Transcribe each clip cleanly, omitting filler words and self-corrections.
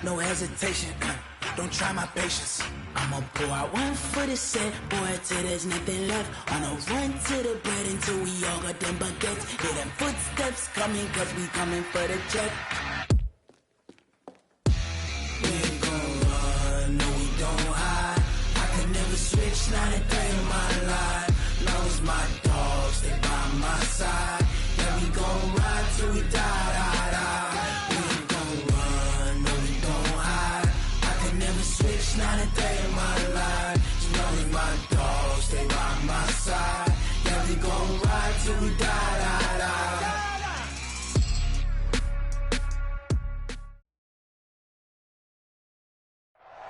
no hesitation. Don't try my patience. I'ma pour out one for the set, boy, till there's nothing left. On a run to the bread until we all got them baguettes. Hear them footsteps coming, cause we coming for the check. We ain't gon' run, no we don't hide. I could never switch, not a day in my life. Long as my dogs stay by my side. Yeah, we gon' ride till we die, die, die. We ain't gon' run, no we don't hide. I could never switch, not a day in my life. As long as my dogs stay by my side. Yeah, we gon' ride till we die, die, die.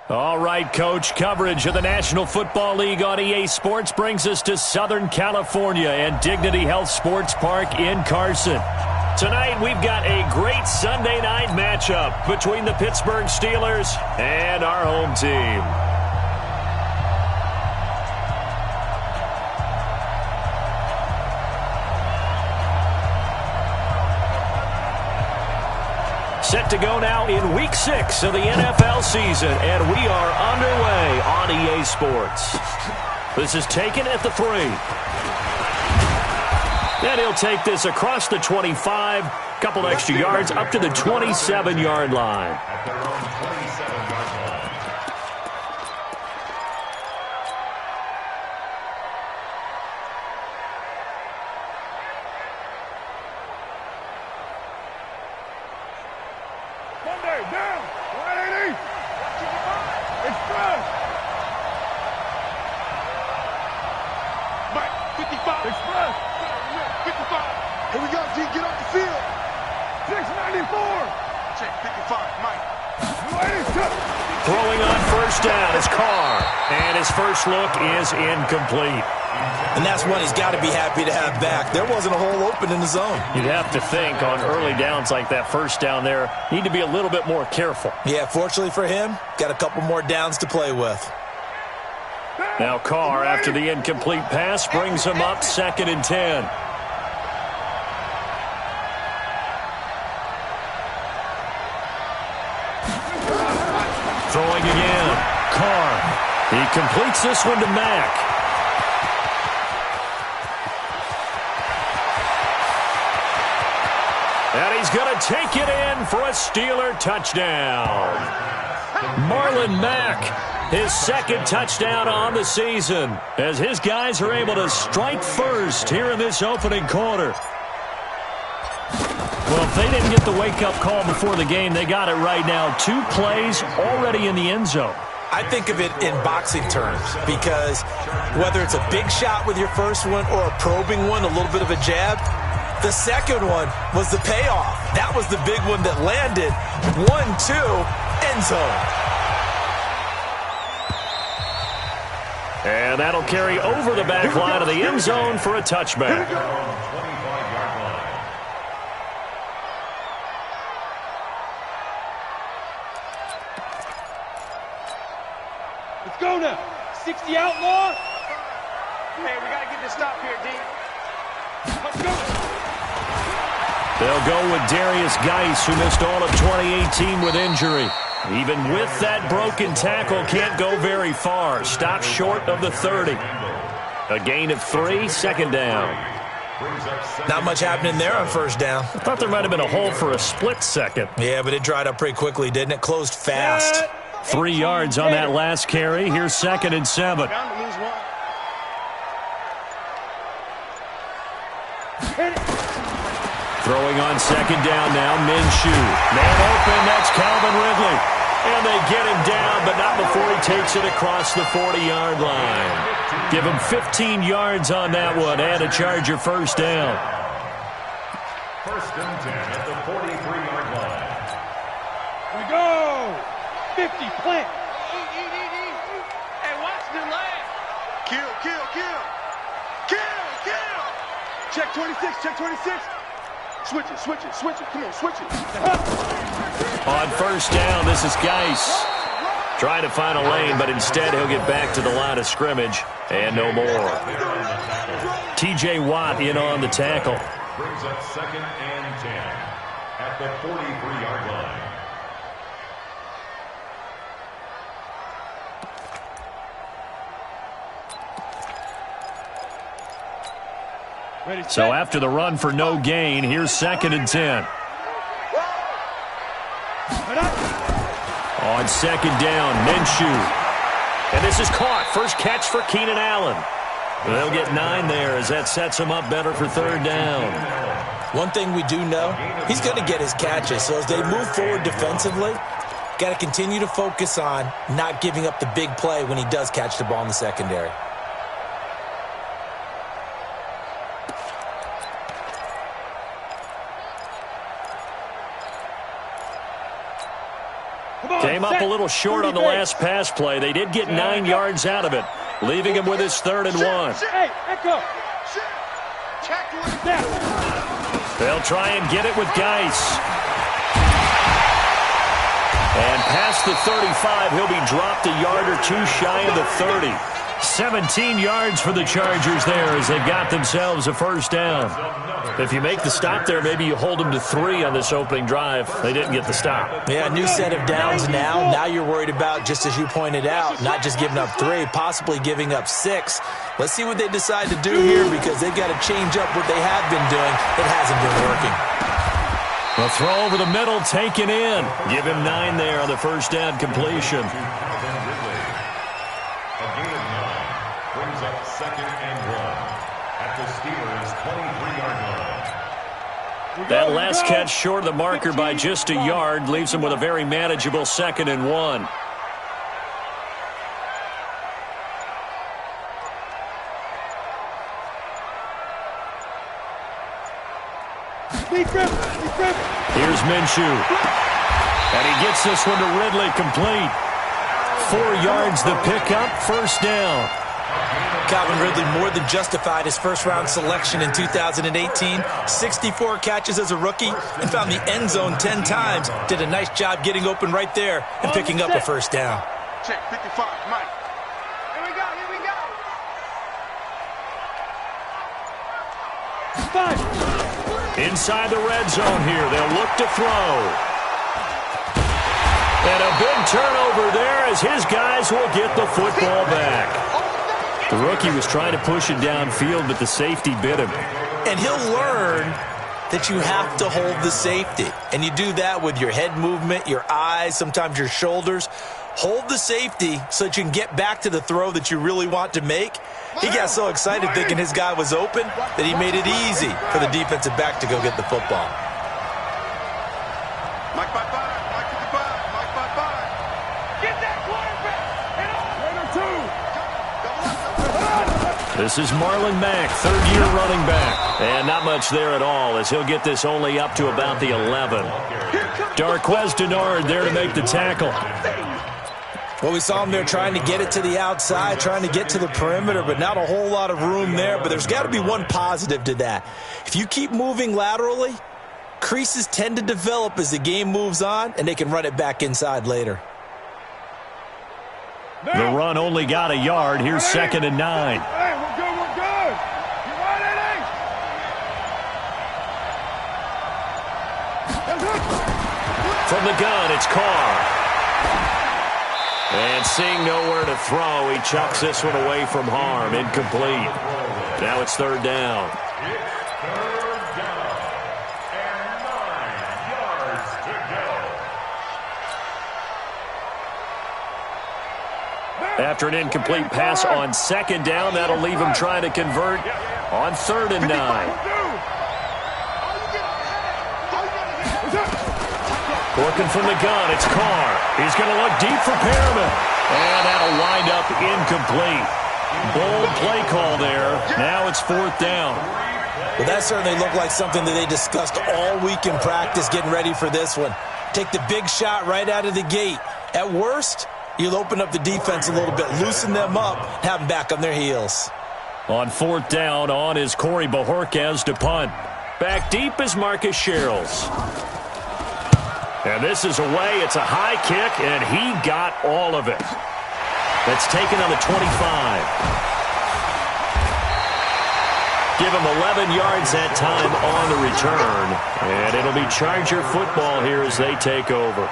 All right, Coach, coverage of the National Football League on EA Sports brings us to Southern California and Dignity Health Sports Park in Carson. Tonight, we've got a great Sunday night matchup between the Pittsburgh Steelers and our home team. Set to go now in Week 6 of the NFL season, and we are underway on EA Sports. This is taken at the 3. And he'll take this across the 25, couple extra yards up to the 27-yard line. Throwing on first down is Carr, and his first look is incomplete. And that's one he's got to be happy to have back. There wasn't a hole open in the zone. You'd have to think on early downs like that first down there, need to be a little bit more careful. Yeah, fortunately for him, got a couple more downs to play with. Now Carr, after the incomplete pass, brings him up 2nd and 10. Throwing again. Carr. He completes this one to Mack. And he's going to take it in for a Steeler touchdown. Marlon Mack, his 2nd touchdown on the season, as his guys are able to strike first here in this opening quarter. Well, if they didn't get the wake-up call before the game, they got it right now. 2 plays already in the end zone. I think of it in boxing terms because whether it's a big shot with your first one or a probing one, a little bit of a jab, the second one was the payoff. That was the big one that landed. 1-2, end zone. And that'll carry over the back line of the end zone for a touchback. Go now. 60 outlaw. Hey, we got to get this stop here, D. Let's go. They'll go with Darius Geis, who missed all of 2018 with injury. Even with that broken tackle, can't go very far. Stops short of the 30. A gain of 3, 2nd down. Not much happening there on first down. I thought there might have been a hole for a split second. Yeah, but it dried up pretty quickly, didn't it? Closed fast. 3 yards on that last carry. Here's 2nd and 7. Throwing on 2nd down now, Minshew. Man open, that's Calvin Ridley. And they get him down, but not before he takes it across the 40-yard line. Give him 15 yards on that one and a Charger first down. 1st and 10 at the 43-yard line. We go. 50, plant. Hey, watch the leg. Kill. Check 26. Switch it. Come on, switch it. On first down, this is Geis. Trying to find a lane, but instead he'll get back to the line of scrimmage. And no more. T.J. Watt in on the tackle. Brings up 2nd and 10 at the 43-yard line. So after the run for no gain, here's 2nd and 10. On 2nd down, Minshew. And this is caught. First catch for Keenan Allen. They'll get 9 there as that sets him up better for 3rd down. One thing we do know, he's going to get his catches. So as they move forward defensively, got to continue to focus on not giving up the big play when he does catch the ball in the secondary. Came up a little short on the last pass play. They did get 9 yards out of it, leaving him with his 3rd and 1. Hey, echo. They'll try and get it with Geis. And past the 35, he'll be dropped a yard or 2 shy of the 30. 17 yards for the Chargers there as they've got themselves a 1st down. If you make the stop there, maybe you hold them to 3 on this opening drive. They didn't get the stop. Yeah, new set of downs now. Now you're worried about, just as you pointed out, not just giving up 3, possibly giving up 6. Let's see what they decide to do here because they've got to change up what they have been doing. It hasn't been working. The throw over the middle, taken in. Give him 9 there on the 1st down completion. Brings up 2nd and 1 at the Steelers' 23-yard line. That last catch short of the marker by just a yard leaves him with a very manageable 2nd and 1. Here's Minshew. And he gets this one to Ridley complete. 4 yards the pickup, 1st down. Calvin Ridley more than justified his first-round selection in 2018. 64 catches as a rookie and found the end zone 10 times. Did a nice job getting open right there and picking up a 1st down. Check 55, Mike. Here we go, here we go. 5. Inside the red zone here, they'll look to throw. And a big turnover there as his guys will get the football back. The rookie was trying to push it downfield, but the safety bit him. And he'll learn that you have to hold the safety. And you do that with your head movement, your eyes, sometimes your shoulders. Hold the safety so that you can get back to the throw that you really want to make. He got so excited thinking his guy was open that he made it easy for the defensive back to go get the football. Mike by 5, Mike 55, Mike by 5. Get that quarterback. This is Marlon Mack, 3rd-year running back. And not much there at all as he'll get this only up to about the 11. Darquez Denard there to make the tackle. Well, we saw him there trying to get it to the outside, trying to get to the perimeter, but not a whole lot of room there. But there's got to be one positive to that. If you keep moving laterally, creases tend to develop as the game moves on, and they can run it back inside later. The run only got a yard. Here's 2nd and 9. Hey, we're good, we're good. You right, Eddie? From the gun, it's Carr. And seeing nowhere to throw, he chucks this one away from harm. Incomplete. Now it's 3rd down. It's 3rd down and 9 yards to go. After an incomplete pass on 2nd down, that'll leave him trying to convert on 3rd and 9. Working from the gun, it's Carr. He's going to look deep for Perriman. And that'll wind up incomplete. Bold play call there. Now it's 4th down. Well, that certainly looked like something that they discussed all week in practice getting ready for this one. Take the big shot right out of the gate. At worst, you'll open up the defense a little bit, loosen them up, have them back on their heels. On 4th down, on is Corey Bojorquez to punt. Back deep is Marcus Sherrills. And this is away. It's a high kick, and he got all of it. That's taken on the 25. Give him 11 yards that time on the return. And it'll be Charger football here as they take over.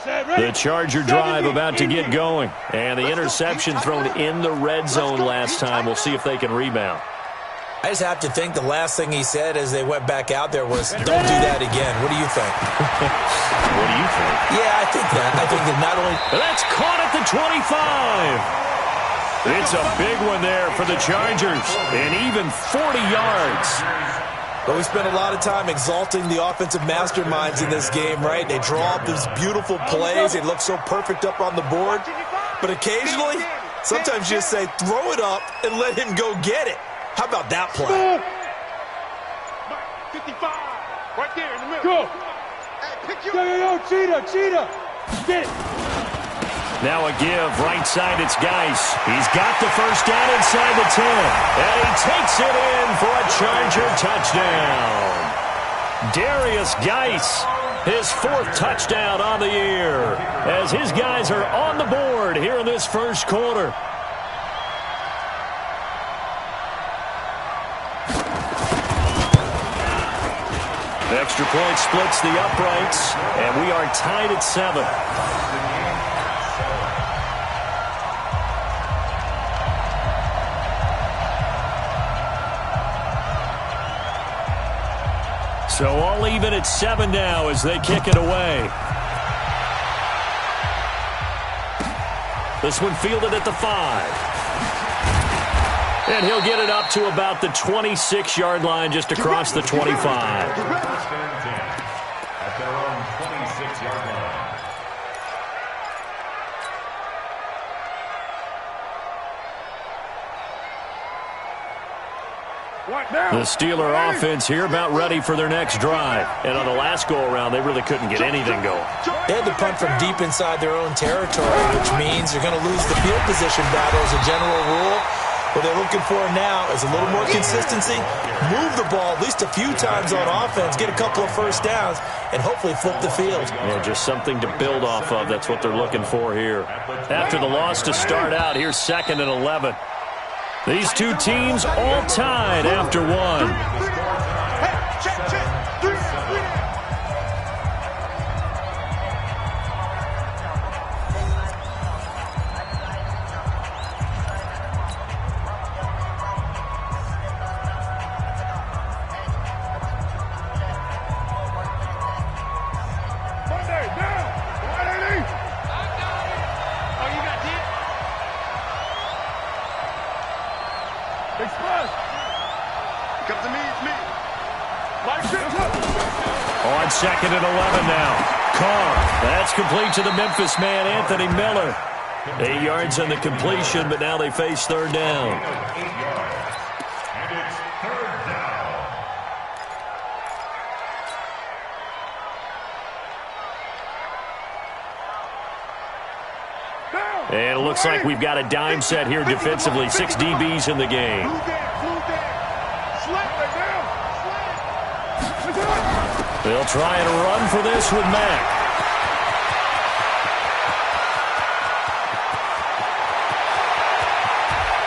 The Charger drive about to get going. And the interception thrown in the red zone last time. We'll see if they can rebound. I just have to think the last thing he said as they went back out there was, don't do that again. What do you think? What do you think? Yeah, I think that. I think that not only... That's caught at the 25. It's a big one there for the Chargers. And even 40 yards. But we spent a lot of time exalting the offensive masterminds in this game, right? They draw up these beautiful plays. They look so perfect up on the board. But occasionally, sometimes you just say, throw it up and let him go get it. How about that play? 55, right there in the middle. Go. Yo, cheetah. Get it. Now a give, right side, it's Geis. He's got the first down inside the 10. And he takes it in for a Charger touchdown. Darius Geis, his 4th touchdown on the year, as his guys are on the board here in this first quarter. Extra point splits the uprights, and we are tied at 7. So all even at 7 now as they kick it away. This one fielded at the 5. And he'll get it up to about the 26-yard line just across the 25. First and 10 at their own 26-yard line. The Steeler offense here about ready for their next drive. And on the last go-around, they really couldn't get anything going. They had to punt from deep inside their own territory, which means they're going to lose the field position battle as a general rule. What they're looking for now is a little more consistency, move the ball at least a few times on offense, get a couple of first downs, and hopefully flip the field. Yeah, just something to build off of. That's what they're looking for here. After the loss to start out, here's 2nd and 11. These two teams all tied after one. On 2nd and 11 now. Carr. That's complete to the Memphis man, Anthony Miller. 8 yards on the completion, but now they face 3rd down. And it's 3rd down. And it looks like we've got a dime set here defensively. 6 DBs in the game. They'll try and run for this with Mack.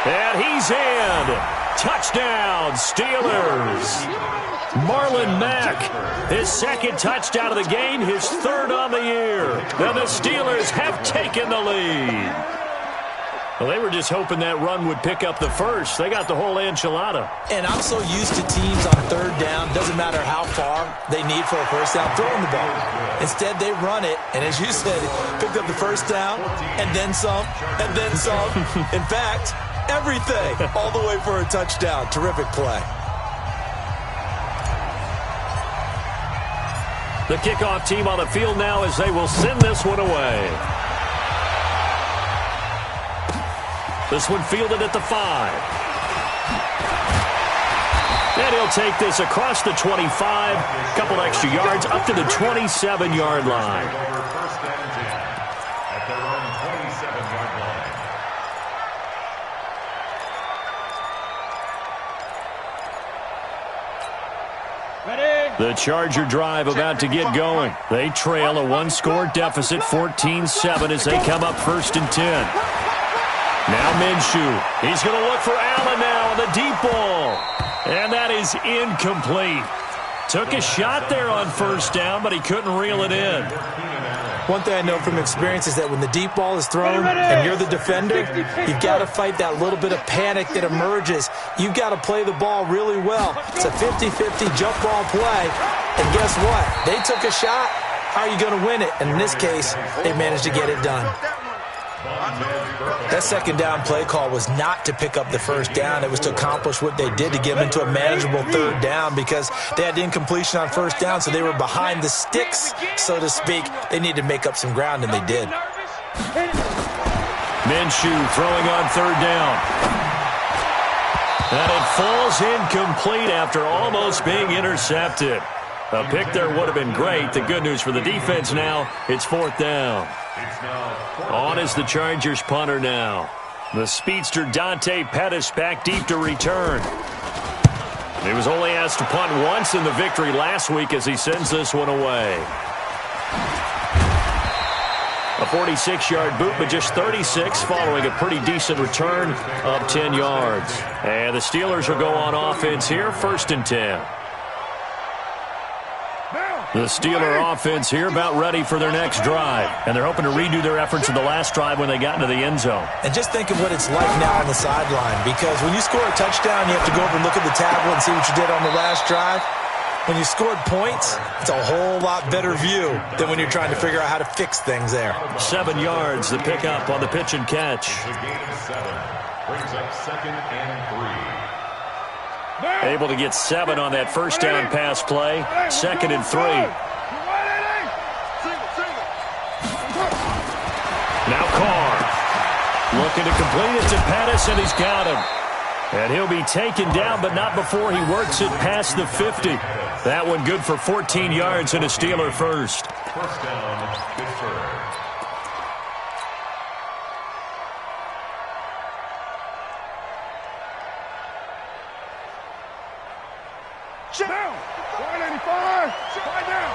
And he's in. Touchdown, Steelers. Marlon Mack, his 2nd touchdown of the game, his 3rd on the year. Now the Steelers have taken the lead. Well, they were just hoping that run would pick up the first. They got the whole enchilada. And I'm so used to teams on 3rd down, doesn't matter how far they need for a first down, throwing the ball. Instead, they run it, and as you said, picked up the first down, and then some, and then some. In fact, everything, all the way for a touchdown. Terrific play. The kickoff team on the field now as they will send this one away. This one fielded at the 5. And he'll take this across the 25. Couple extra yards up to the 27-yard line. First and 10 at their own 27-yard line. The Charger drive about to get going. They trail a 1-score deficit, 14-7, as they come up 1st and 10. Now Minshew. He's going to look for Allen now on the deep ball. And that is incomplete. Took a shot there on 1st down, but he couldn't reel it in. One thing I know from experience is that when the deep ball is thrown and you're the defender, you've got to fight that little bit of panic that emerges. You've got to play the ball really well. It's a 50-50 jump ball play. And guess what? They took a shot. How are you going to win it? And in this case, they managed to get it done. That second down play call was not to pick up the first down. It was to accomplish what they did to get them into a manageable third down because they had incompletion on first down, so they were behind the sticks, so to speak. They needed to make up some ground, and they did. Minshew throwing on third down. And it falls incomplete after almost being intercepted. A pick there would have been great. The good news for the defense now, it's fourth down. On is the Chargers punter now. The speedster Dante Pettis back deep to return. He was only asked to punt once in the victory last week as he sends this one away. A 46-yard boot, but just 36 following a pretty decent return of 10 yards. And the Steelers will go on offense here, 1st and 10. The Steeler offense here about ready for their next drive. And they're hoping to redo their efforts in the last drive when they got into the end zone. And just think of what it's like now on the sideline. Because when you score a touchdown, you have to go over and look at the tablet and see what you did on the last drive. When you scored points, it's a whole lot better view than when you're trying to figure out how to fix things there. 7 yards, the pickup on the pitch and catch. The gain of 7 brings up 2nd and 3. Able to get 7 on that first down pass play. 2nd and 3. Now Carr. Looking to complete it to Pettis, and he's got him. And he'll be taken down, but not before he works it past the 50. That one good for 14 yards and a Steeler first. First down, Pittsburgh. Check down. 185. Check down.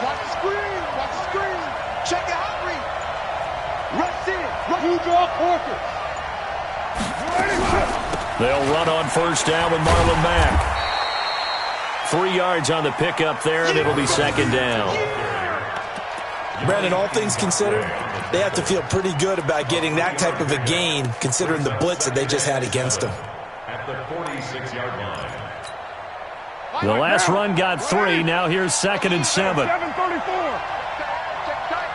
Watch the screen. Watch the screen. Check your hot read. Rush in. Rush. Draw Corker. They'll run on first down with Marlon Mack. 3 yards on the pickup there, and it'll be 2nd down. Brandon, all things considered, they have to feel pretty good about getting that type of a gain, considering the blitz that they just had against them. At the 46-yard line. The last run got 3. Now here's 2nd and 7. 7:34. Check tight.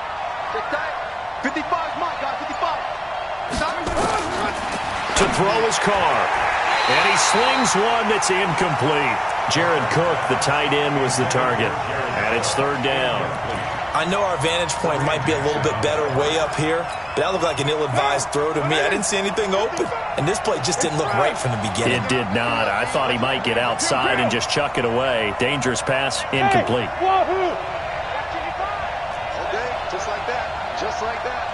Check tight. 55 my guy. 55. To throw his Carr. And he slings one that's incomplete. Jared Cook, the tight end, was the target. And it's 3rd down. I know our vantage point might be a little bit better way up here, but that looked like an ill-advised throw to me. I didn't see anything open, and this play just didn't look right from the beginning. It did not. I thought he might get outside and just chuck it away. Dangerous pass, incomplete. Okay, just like that. Just like that.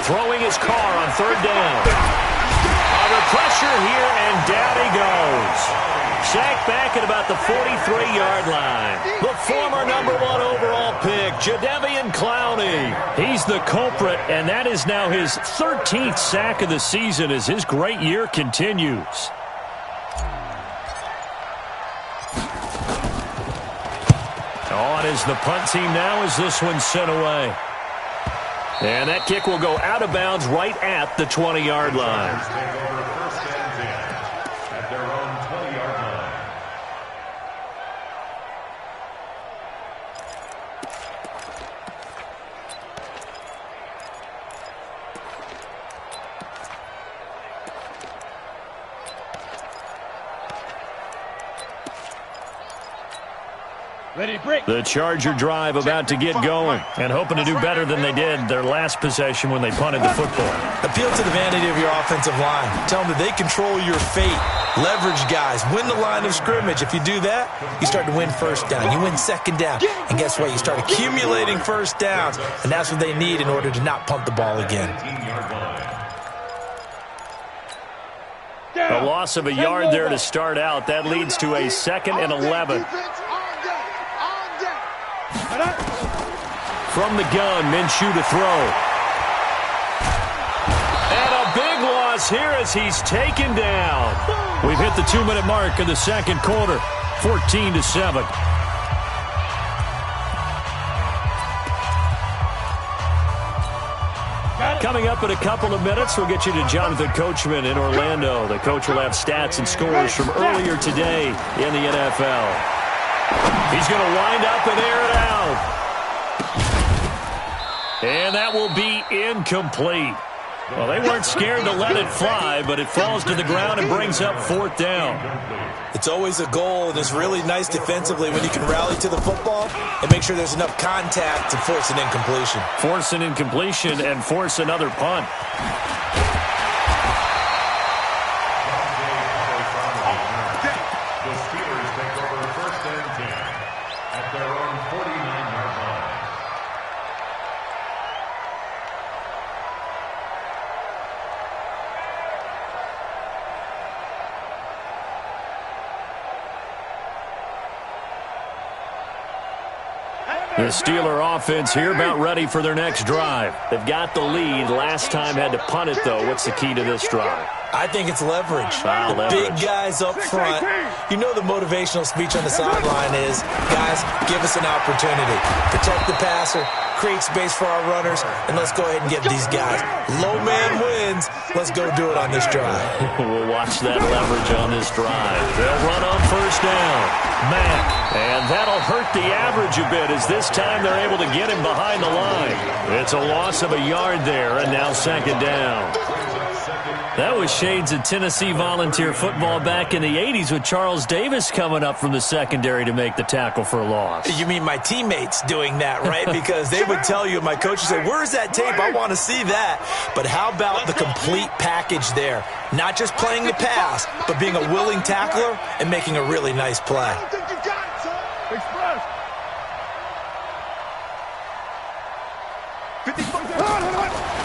Throwing his Carr on 3rd down. Under pressure here, and down he goes. Sacked back at about the 43-yard line. The former #1 overall pick, Jadeveon Clowney. He's the culprit, and that is now his 13th sack of the season as his great year continues. On is the punt team now as this one's sent away. And that kick will go out of bounds right at the 20-yard line. Take over 1st and 10 at their own 20-yard line. The Charger drive about to get going and hoping to do better than they did their last possession when they punted the football. Appeal to the vanity of your offensive line. Tell them that they control your fate. Leverage guys. Win the line of scrimmage. If you do that, you start to win first down. You win 2nd down. And guess what? You start accumulating first downs. And that's what they need in order to not punt the ball again. A loss of a yard there to start out. That leads to a 2nd and 11. From the gun, Minshew to throw. And a big loss here as he's taken down. We've hit the 2-minute mark of the 2nd quarter, 14-7. Coming up in a couple of minutes, we'll get you to Jonathan Coachman in Orlando. The coach will have stats and scores from earlier today in the NFL. He's going to wind up and air it out. And that will be incomplete. Well, they weren't scared to let it fly, but it falls to the ground and brings up 4th down. It's always a goal, and it's really nice defensively when you can rally to the football and make sure there's enough contact to force an incompletion. Force an incompletion and force another punt. The Steelers take over 1st and 10 at their own 49-yard line. The Steeler offense here about ready for their next drive. They've got the lead. Last time had to punt it, though. What's the key to this drive? I think it's leverage. Leverage. Big guys up front. You know the motivational speech on the sideline is, guys, give us an opportunity. Protect the passer, create space for our runners, and let's go ahead and get these guys. Low man wins. Let's go do it on this drive. We'll watch that leverage on this drive. They'll run on 1st down. Mack. And that'll hurt the average a bit as this time they're able to get him behind the line. It's a loss of a yard there, and now 2nd down. That was shades of Tennessee volunteer football back in the 80s with Charles Davis coming up from the secondary to make the tackle for a loss. You mean my teammates doing that, right? Because they would tell you, my coach would say, where's that tape? I want to see that. But how about the complete package there? Not just playing the pass, but being a willing tackler and making a really nice play.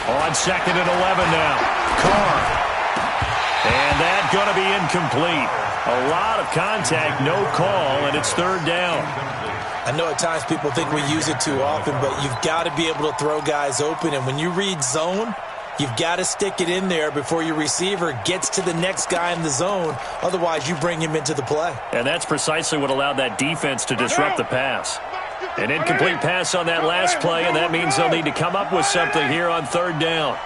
On 2nd and 11 now. Carr. And that's going to be incomplete. A lot of contact, no call, and it's 3rd down. I know at times people think we use it too often, but you've got to be able to throw guys open. And when you read zone, you've got to stick it in there before your receiver gets to the next guy in the zone. Otherwise, you bring him into the play. And that's precisely what allowed that defense to disrupt the pass. An incomplete pass on that last play, and that means they'll need to come up with something here on 3rd down.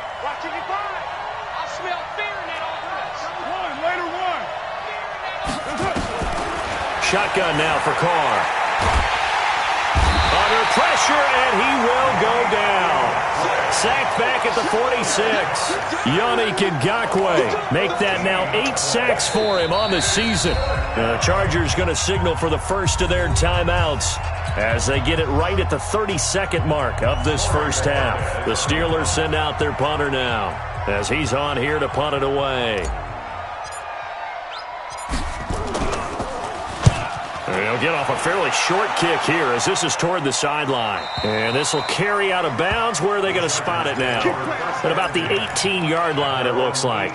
Shotgun now for Carr. Under pressure, and he will go down. Sacked back at the 46. Yannick Ngakoue make that now 8 sacks for him on the season. The Chargers going to signal for the first of their timeouts as they get it right at the 32nd mark of this first half. The Steelers send out their punter now as he's on here to punt it away. They'll get off a fairly short kick here as this is toward the sideline. And this will carry out of bounds. Where are they going to spot it now? At about the 18-yard line, it looks like.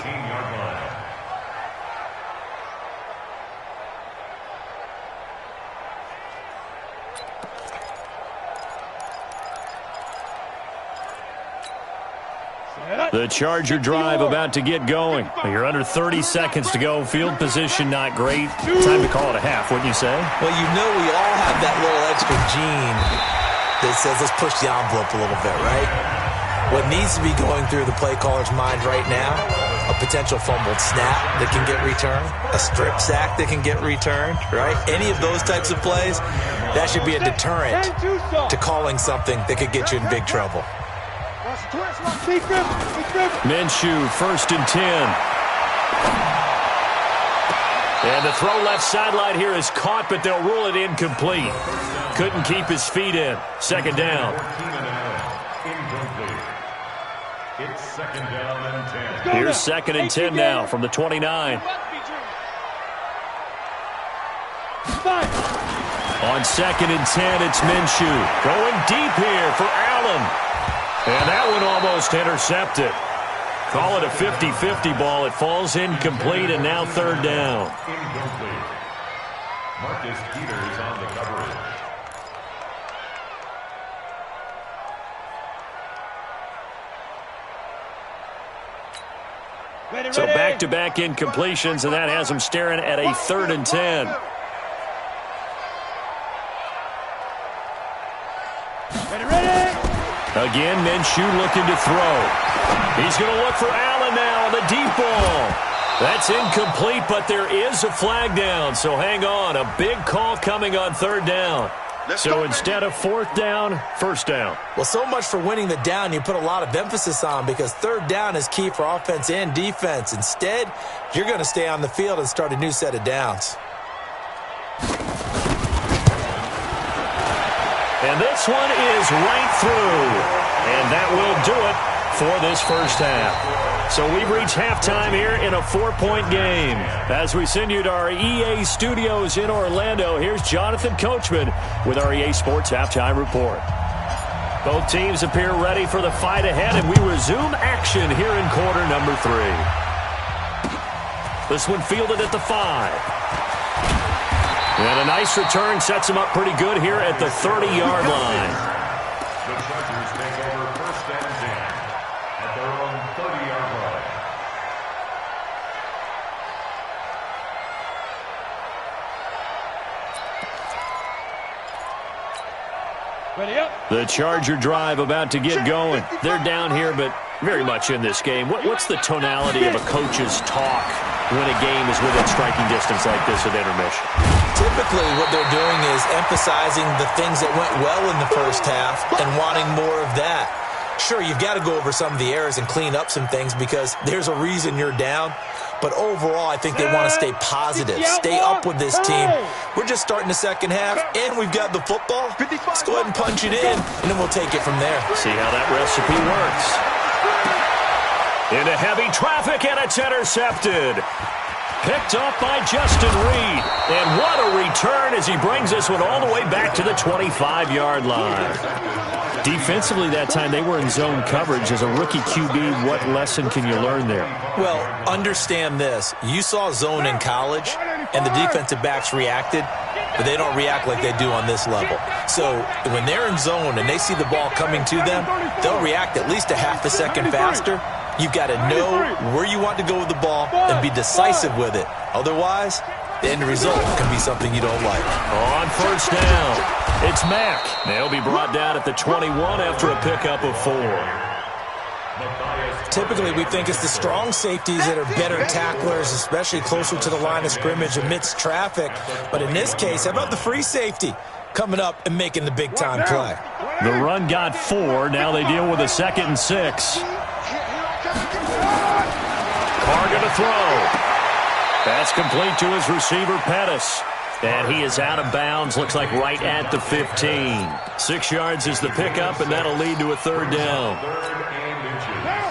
The Charger drive about to get going. You're under 30 seconds to go. Field position not great. Time to call it a half, wouldn't you say? Well, you know we all have that little extra gene that says let's push the envelope a little bit, right? What needs to be going through the play caller's mind right now, a potential fumbled snap that can get returned, a strip sack that can get returned, right? Any of those types of plays, that should be a deterrent to calling something that could get you in big trouble. Minshew, 1st and 10. And the throw left sideline here is caught, but they'll rule it incomplete. Couldn't keep his feet in. 2nd down. It's 2nd down and 10. Here's 2nd and 10 now from the 29. On 2nd and 10, it's Minshew. Going deep here for Allen. And that one almost intercepted. Call it a 50-50 ball. It falls incomplete, and now 3rd down. Incomplete. Marcus Peters on the coverage. So back-to-back incompletions, and that has them staring at a 3rd and 10. Again, Minshew looking to throw. He's going to look for Allen now on the deep ball. That's incomplete, but there is a flag down. So hang on. A big call coming on third down. So instead of fourth down, first down. Well, so much for winning the down you put a lot of emphasis on, because third down is key for offense and defense. Instead, you're going to stay on the field and start a new set of downs. And this one is right through. And that will do it for this first half. So we've reached halftime here in a 4-point game. As we send you to our EA studios in Orlando, here's Jonathan Coachman with our EA Sports Halftime Report. Both teams appear ready for the fight ahead, and we resume action here in quarter number 3. This one fielded at the 5. And a nice return sets him up pretty good here at the 30-yard line. The Chargers take over first and 10 at their own 30-yard line. Ready up. The Charger drive about to get going. They're down here, but very much in this game. What's the tonality of a coach's talk when a game is within striking distance like this at intermission? Typically, what they're doing is emphasizing the things that went well in the first half and wanting more of that. Sure, you've got to go over some of the errors and clean up some things because there's a reason you're down. But overall, I think they want to stay positive, stay up with this team. We're just starting the second half, and we've got the football. Let's go ahead and punch it in, and then we'll take it from there. See how that recipe works. Into heavy traffic, and it's intercepted. Picked up by Justin Reed. And what a return as he brings this one all the way back to the 25-yard line. Defensively that time, they were in zone coverage. As a rookie QB, what lesson can you learn there? Well, understand this. You saw zone in college, and the defensive backs reacted, but they don't react like they do on this level. So when they're in zone and they see the ball coming to them, they'll react at least a half a second faster. You've got to know where you want to go with the ball and be decisive with it. Otherwise, the end result can be something you don't like. On first down, it's Mack. They'll be brought down at the 21 after a pickup of 4. Typically, we think it's the strong safeties that are better tacklers, especially closer to the line of scrimmage amidst traffic. But in this case, how about the free safety coming up and making the big-time play? The run got 4. Now they deal with a 2nd and 6. Carr going to throw. That's complete to his receiver, Pettis. And he is out of bounds, looks like right at the 15. 6 yards is the pickup, and that'll lead to a 3rd down.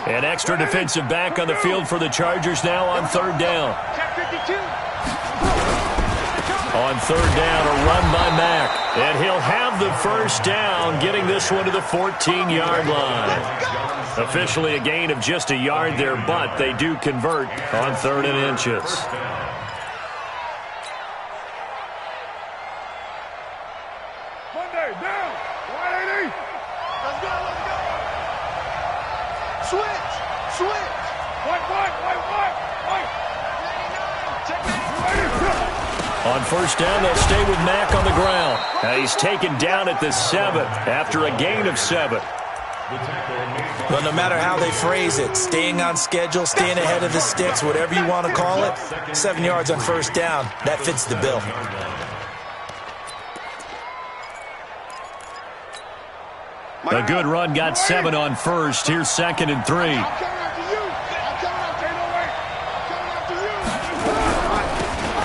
An extra defensive back on the field for the Chargers now on 3rd down. On 3rd down, a run by Mack. And he'll have the first down, getting this one to the 14-yard line. Officially a gain of just a yard there, but they do convert on 3rd and inches. Monday, down. 180. Let's go. Switch. White. Check it. On first down, they'll stay with Mack on the ground. Now he's taken down at the 7 after a gain of 7. Well, no matter how they phrase it, staying on schedule, staying ahead of the sticks, whatever you want to call it, 7 yards on first down, that fits the bill. A good run got 7 on first. Here's 2nd and 3.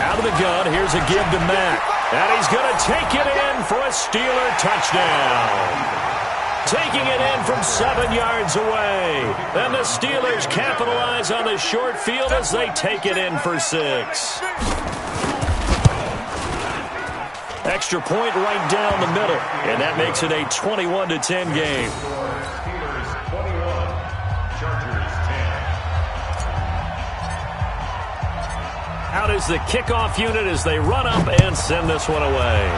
Out of the gun, here's a give to Mack. And he's going to take it in for a Steeler touchdown. Taking it in from 7 yards away. And the Steelers capitalize on the short field as they take it in for 6. Extra point right down the middle. And that makes it a 21-10 game. Steelers 21, Chargers 10. Out is the kickoff unit as they run up and send this one away.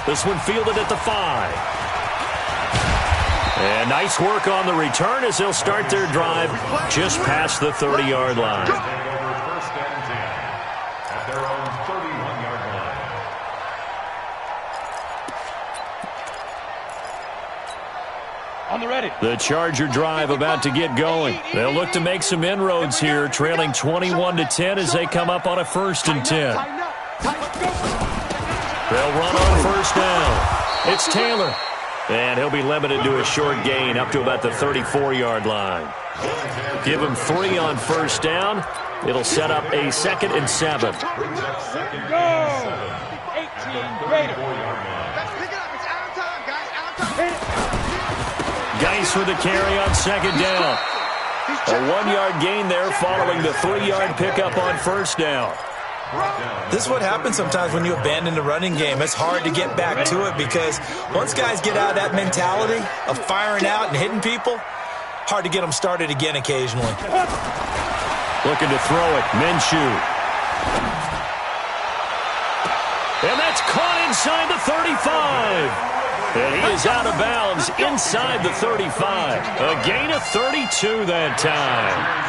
This one fielded at the 5. And nice work on the return as they'll start their drive just past the 30-yard line. Take over first and 10 at their own 31-yard line. on the ready. The Charger drive about to get going. They'll look to make some inroads here, trailing 21-10 as they come up on a 1st and 10. They'll run on 1st down. It's Taylor. And he'll be limited to a short gain up to about the 34-yard line. Give him 3 on 1st down. It'll set up a 2nd and 7. Go! 18 greater. Let's pick it up. It's out of time, guys. Out of time. Geis with the carry on 2nd down. A 1-yard gain there following the 3-yard pickup on 1st down. This is what happens sometimes when you abandon the running game. It's hard to get back to it because once guys get out of that mentality of firing out and hitting people, hard to get them started again occasionally. Looking to throw it, Minshew. And that's caught inside the 35. And he is out of bounds inside the 35. A gain of 32 that time.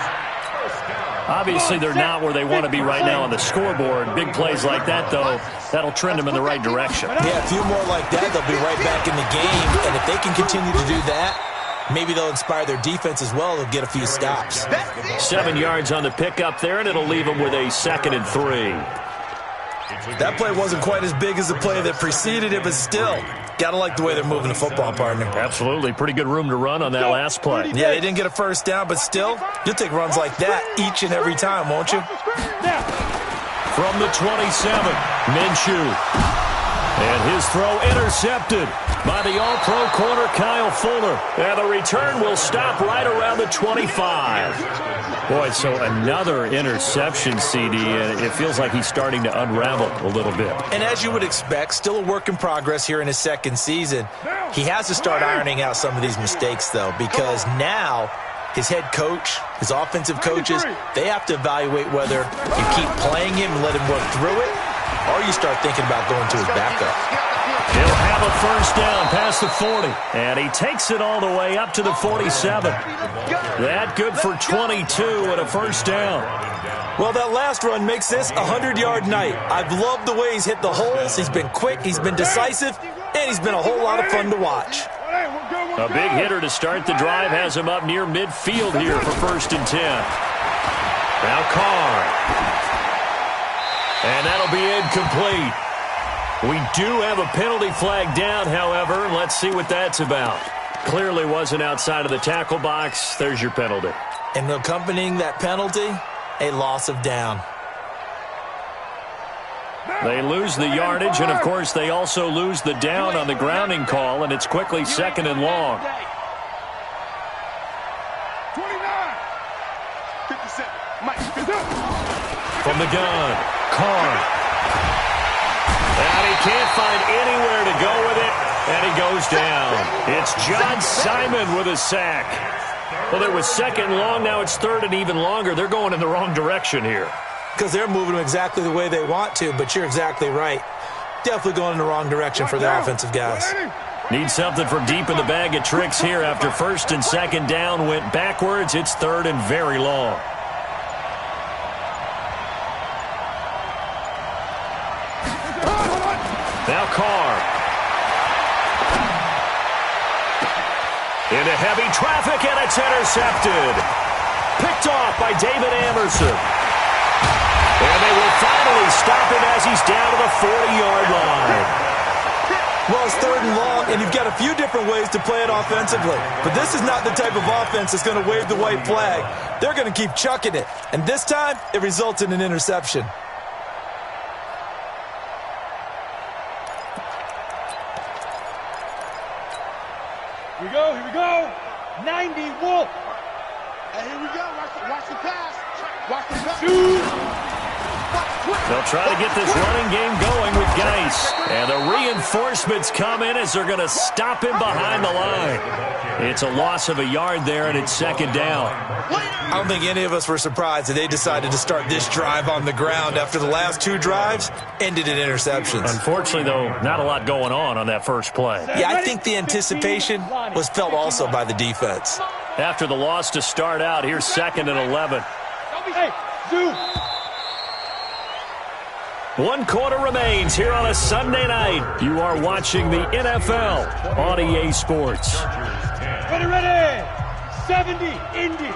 Obviously, they're not where they want to be right now on the scoreboard. Big plays like that, though, that'll trend them in the right direction. Yeah, a few more like that, they'll be right back in the game. And if they can continue to do that, maybe they'll inspire their defense as well. They'll get a few stops. 7 yards on the pickup there, and it'll leave them with a 2nd and 3. That play wasn't quite as big as the play that preceded it, but still, gotta like the way they're moving the football, partner. Absolutely. Pretty good room to run on that last play. Yeah, they didn't get a 1st down, but still, you'll take runs like that each and every time, won't you? From the 27, Minshew. And his throw intercepted by the All-Pro corner, Kyle Fuller. And the return will stop right around the 25. Boy, so another interception, CD, and it feels like he's starting to unravel a little bit. And as you would expect, still a work in progress here in his 2nd season. He has to start ironing out some of these mistakes, though, because now his head coach, his offensive coaches, they have to evaluate whether you keep playing him and let him work through it, or you start thinking about going to his backup. He'll have a 1st down past the 40. And he takes it all the way up to the 47. That good for 22 and a 1st down. Well, that last run makes this a 100-yard night. I've loved the way he's hit the holes. He's been quick, he's been decisive, and he's been a whole lot of fun to watch. A big hitter to start the drive has him up near midfield here for 1st and 10. Now Carr. And that'll be incomplete. We do have a penalty flag down, however. Let's see what that's about. Clearly wasn't outside of the tackle box. There's your penalty. And accompanying that penalty, a loss of down. They lose the yardage, and, of course, they also lose the down on the grounding call, and it's quickly 2nd and long. 29. 57. Mike. From the gun, Carr. And he can't find anywhere to go with it, and he goes down. It's John Simon with a sack. Well, there was 2nd and long. Now it's 3rd and even longer. They're going in the wrong direction here. Because they're moving them exactly the way they want to, but you're exactly right. Definitely going in the wrong direction for the offensive guys. Need something from deep in the bag of tricks here after 1st and 2nd down went backwards. It's 3rd and very long. Now Carr. Into heavy traffic, and it's intercepted. Picked off by David Anderson. And they will finally stop him as he's down to the 40-yard line. Well, it's 3rd and long, and you've got a few different ways to play it offensively. But this is not the type of offense that's going to wave the white flag. They're going to keep chucking it. And this time, it results in an interception. Here we go. 90 Wolf. And here we go. Watch the pass. Watch the pass. They'll try to get this running game going with Geis. And the reinforcements come in as they're going to stop him behind the line. It's a loss of a yard there, and it's 2nd down. I don't think any of us were surprised that they decided to start this drive on the ground after the last 2 drives ended in interceptions. Unfortunately, though, not a lot going on that first play. Yeah, I think the anticipation was felt also by the defense. After the loss to start out, here's 2nd and 11. Hey, Zoo. 1 quarter remains here on a Sunday night. You are watching the NFL on EA Sports. Ready. 70, Indy.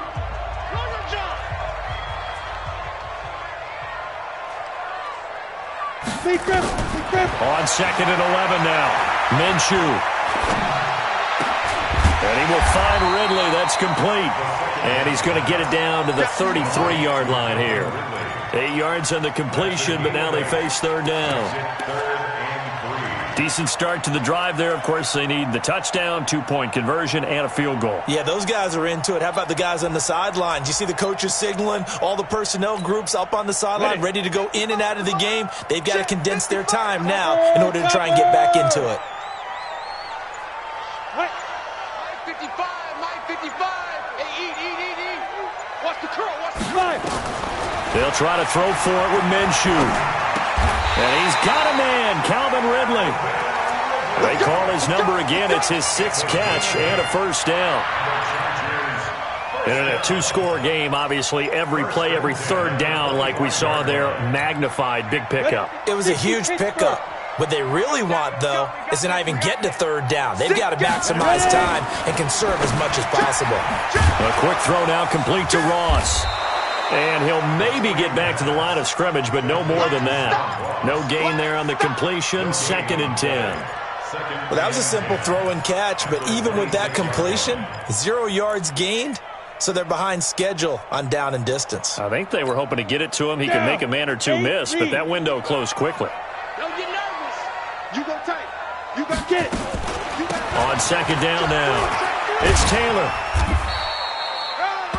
On 2nd and 11 now. Minshew. And he will find Ridley. That's complete. And he's going to get it down to the 33-yard line here. 8 yards on the completion, but now they face third down. Decent start to the drive there. Of course, they need the touchdown, 2-point conversion, and a field goal. Yeah, those guys are into it. How about the guys on the sidelines? You see the coaches signaling, all the personnel groups up on the sideline, ready to go in and out of the game. They've got to condense their time now in order to try and get back into it. 55, 55. Hey, eat. Watch the curl, watch the curl. They'll try to throw for it with Minshew. And he's got a man, Calvin Ridley. They call his number again. It's his 6th catch and a first down. And in a 2-score game, obviously, every play, every third down, like we saw there, magnified, big pickup. It was a huge pickup. What they really want, though, is to not even get to third down. They've got to maximize time and conserve as much as possible. A quick throw now complete to Ross. And he'll maybe get back to the line of scrimmage, but no more than that. No gain there on the completion, 2nd and 10. Well, that was a simple throw and catch, but even with that completion, 0 yards gained, so they're behind schedule on down and distance. I think they were hoping to get it to him. He can make a man or two miss, but that window closed quickly. Don't get nervous. You go tight. You got to get it. On 2nd down now, it's Taylor.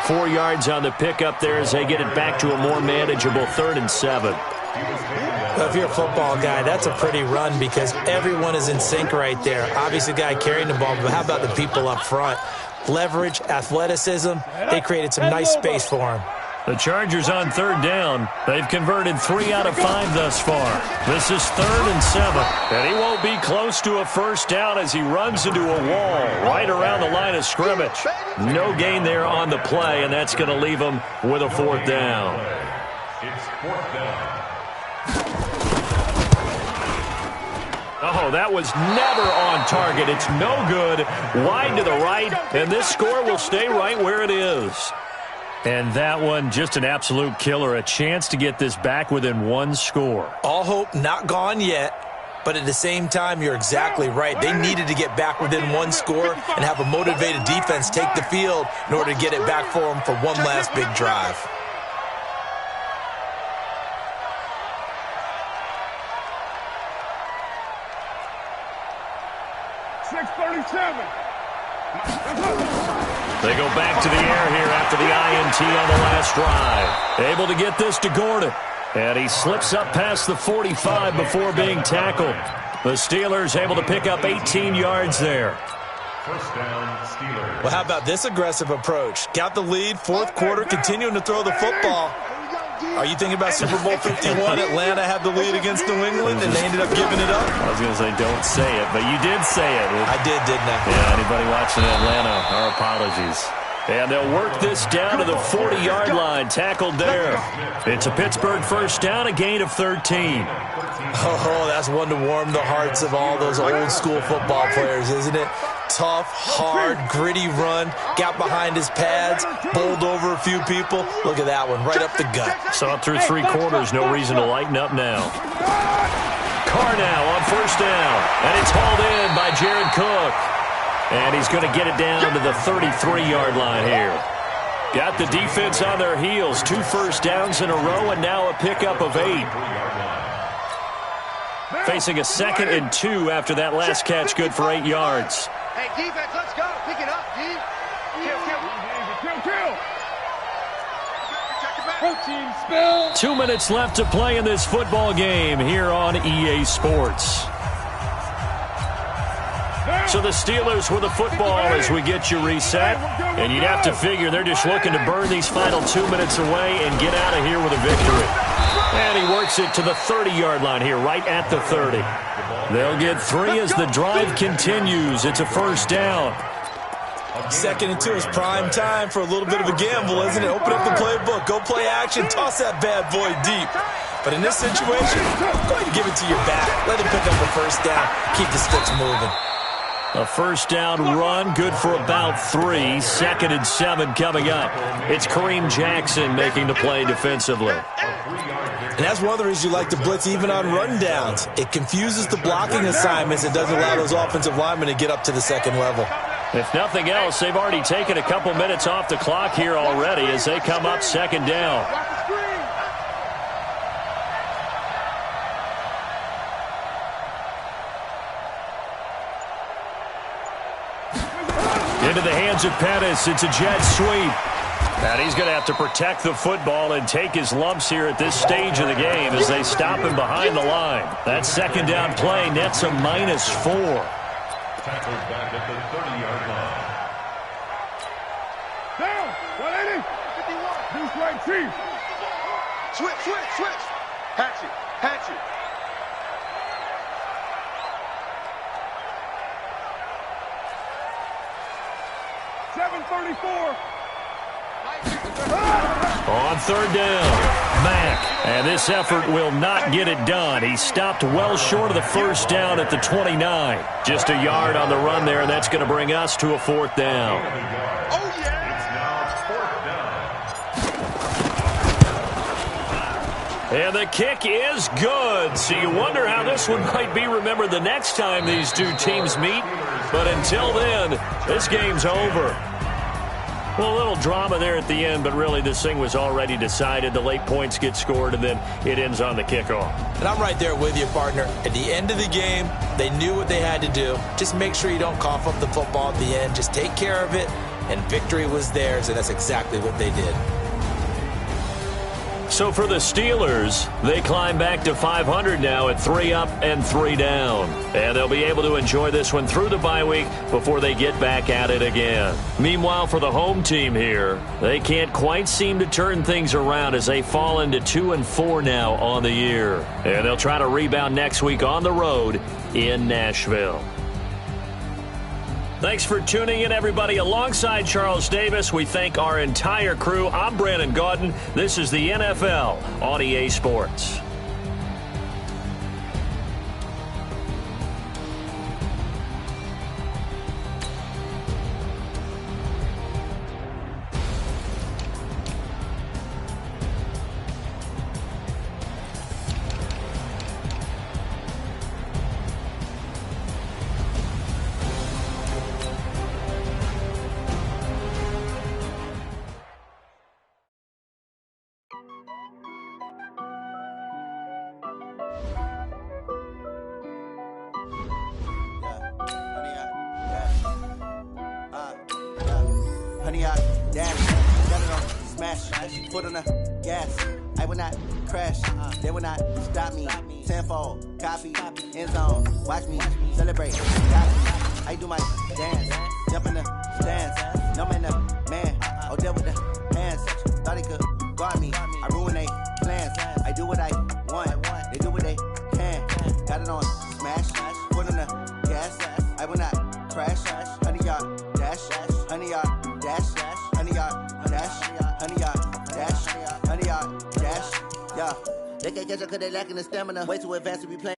4 yards on the pickup there as they get it back to a more manageable 3rd and 7. Well, if you're a football guy, that's a pretty run because everyone is in sync right there. Obviously, the guy carrying the ball, but how about the people up front? Leverage, athleticism, they created some nice space for him. The Chargers on 3rd down. They've converted 3 out of 5 thus far. This is 3rd and 7. And he won't be close to a first down as he runs into a wall right around the line of scrimmage. No gain there on the play, and that's going to leave him with a 4th down. It's 4th down. Oh, that was never on target. It's no good. Wide to the right, and this score will stay right where it is. And that one, just an absolute killer. A chance to get this back within 1 score. All hope not gone yet, but at the same time, you're exactly right. They needed to get back within 1 score and have a motivated defense take the field in order to get it back for them for one last big drive. They go back to the air here after the INT on the last drive. Able to get this to Gordon. And he slips up past the 45 before being tackled. The Steelers able to pick up 18 yards there. First down, Steelers. Well, how about this aggressive approach? Got the lead, 4th quarter, continuing to throw the football. Are you thinking about Super Bowl 51? Atlanta had the lead against New England, and they ended up giving it up? I was going to say don't say it, but you did say it. I did, didn't I? Yeah, anybody watching Atlanta, our apologies. And they'll work this down to the 40-yard line, tackled there. It's a Pittsburgh first down, a gain of 13. Oh, that's one to warm the hearts of all those old-school football players, isn't it? Tough, hard, gritty run, got behind his pads, bowled over a few people. Look at that one, right up the gut. Saw it through 3 quarters, no reason to lighten up now. Carr now on first down, and it's hauled in by Jared Cook. And he's going to get it down to the 33-yard line here. Got the defense on their heels, 2 first downs in a row, and now a pickup of 8. Facing a 2nd and 2 after that last catch, good for 8 yards. Hey, defense, let's go. Pick it up, D. Kill. 2 minutes left to play in this football game here on EA Sports. So the Steelers with the football as we get you reset. And you'd have to figure they're just looking to burn these final 2 minutes away and get out of here with a victory. And he works it to the 30-yard line here, right at the 30. They'll get 3 as the drive continues. It's a first down. 2nd and 2 is prime time for a little bit of a gamble, isn't it? Open up the playbook, go play action, toss that bad boy deep. But in this situation, go ahead and give it to your back. Let him pick up the first down, keep the sticks moving. A first down run, good for about 3. 2nd and 7 coming up. It's Kareem Jackson making the play defensively. And that's one of the reasons you like to blitz even on rundowns. It confuses the blocking assignments and doesn't allow those offensive linemen to get up to the second level. If nothing else, they've already taken a couple minutes off the clock here already as they come up 2nd down. Into the hands of Pettis. It's a jet sweep. And he's going to have to protect the football and take his lumps here at this stage of the game as they stop him behind the line. That 2nd down play nets a -4. Tackled back at the 30-yard line. Down, 180. 51. Deuce right, Chief. Switch. Hatchet. 734. On 3rd down, Mack. And this effort will not get it done. He stopped well short of the first down at the 29. Just a yard on the run there, and that's going to bring us to a 4th down. Oh, yeah! It's now 4th down. And the kick is good. So you wonder how this one might be remembered the next time these two teams meet. But until then, this game's over. Well, a little drama there at the end, but really this thing was already decided. The late points get scored, and then it ends on the kickoff. And I'm right there with you, partner. At the end of the game, they knew what they had to do. Just make sure you don't cough up the football at the end. Just take care of it, and victory was theirs, and that's exactly what they did. So for the Steelers, they climb back to 500 now at 3 up and 3 down. And they'll be able to enjoy this one through the bye week before they get back at it again. Meanwhile, for the home team here, they can't quite seem to turn things around as they fall into 2-4 now on the year. And they'll try to rebound next week on the road in Nashville. Thanks for tuning in, everybody. Alongside Charles Davis, we thank our entire crew. I'm Brandon Gaudin. This is the NFL on EA Sports. Honey, I dash, got it on smash, foot on the gas. I will not crash, they will not stop me. Tenfold, copy, end zone, watch me celebrate. I do my dance, jump in the stands. No man, man, oh, deal with the hands. Thought he could guard me, I ruin they plans. I do what I want, they do what they can. Got it on smash, foot on the gas. I will not crash, honey, y'all dash, honey, y'all dash, honey, y'all dash, honey, y'all dash, honey, y'all dash, yeah. They can't catch up cause they lacking the stamina. Way too advanced to be playing.